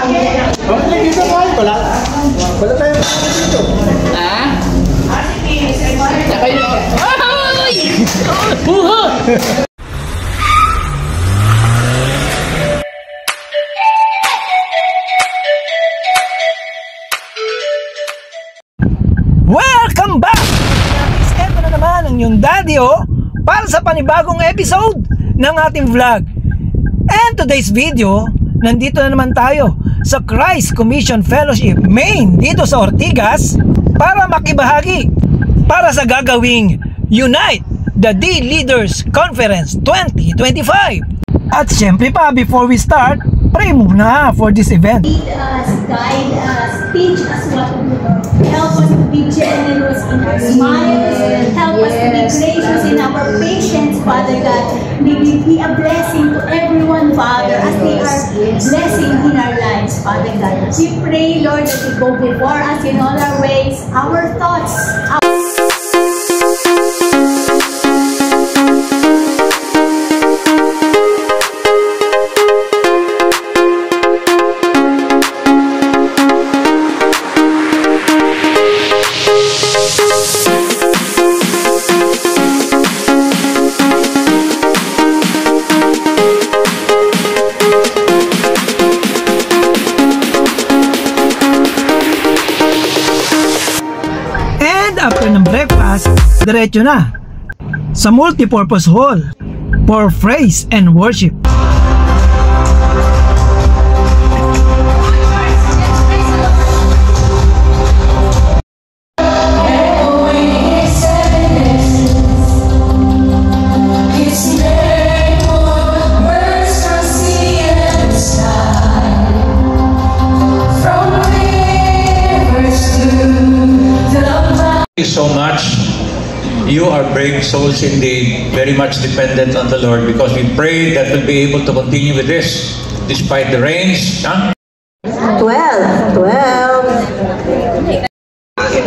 Dito mo ay wala tayong dito. Ha? Kayo. Ay! Buha! Welcome back! Ito na naman ang yung daddy para sa panibagong episode ng ating vlog. And today's video, nandito na naman tayo sa Christ Commission Fellowship Main dito sa Ortigas para makibahagi para sa gagawing Unite the D Leaders Conference 2025. At syempre pa, before we start, pray muna for this event. Lead us, guide us, teach us what to do. Help us to be generous in our smiles. Help us to be gracious in our patience, Father God. May we be a blessing to everyone, Father, as they are blessing in our lives, Father God. We pray, Lord, that you go before us in all our ways, our thoughts, after ng breakfast, diretso na sa multipurpose hall for praise and worship. So much. You are brave souls indeed, very much dependent on the Lord, because we pray that we'll be able to continue with this despite the rains. Huh? 12.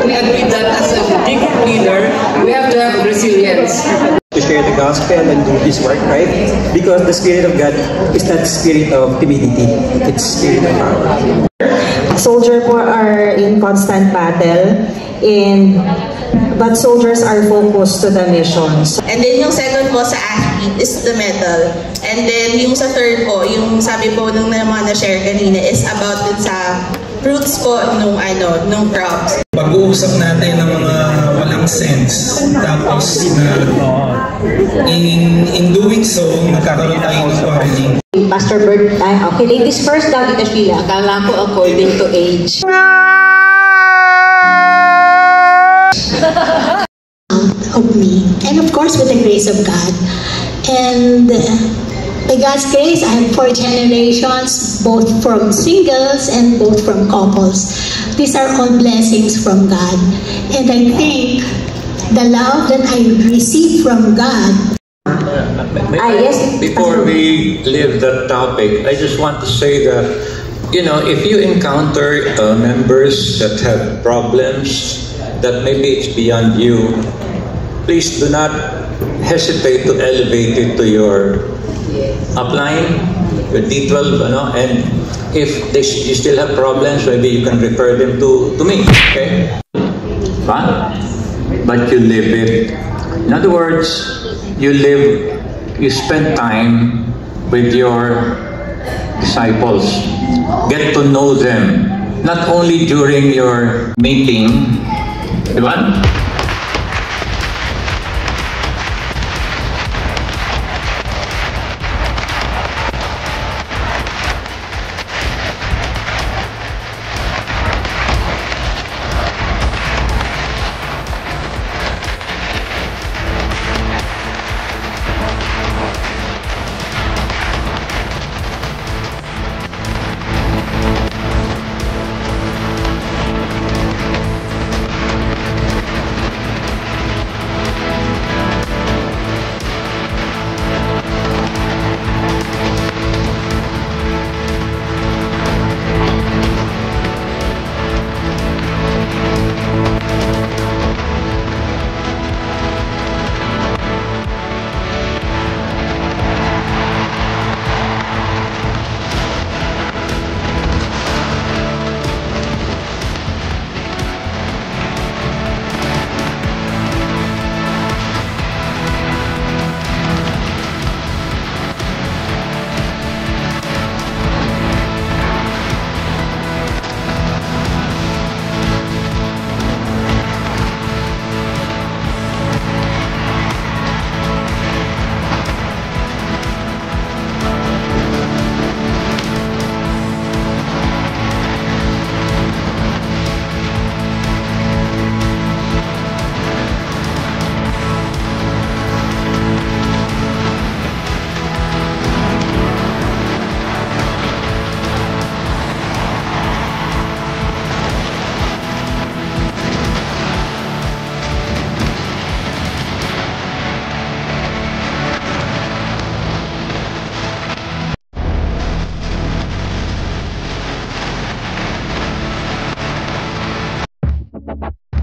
We agree that as a big leader, we have to have resilience. To share the gospel and do His work, right? Because the Spirit of God is not spirit of timidity, it's spirit of power. Soldiers are in constant battle, but soldiers are focused to the missions. And then yung second po sa athlete is the medal. And then yung sa third po, yung sabi po nung naman na-share kanina is about dun sa fruits po nung crops. Pag-uusap natin ng mga walang sense. Tapos in doing so, nagkakaroon tayo ng quarreling. Pastor Bert, okay, ladies first daw dito Sheila. Akala ko according to age. of me, and of course with the grace of God. And by God's grace, I have 4 generations, both from singles and both from couples. These are all blessings from God. And I think the love that I received from God. Yes. Before we leave that topic, I just want to say that, you know, if you encounter members that have problems that maybe it's beyond you, please do not hesitate to elevate it to your upline, your D12, and if you still have problems, maybe you can refer them to me, okay? Fine? But you live it. In other words, you spend time with your disciples. Get to know them. Not only during your meeting, diba?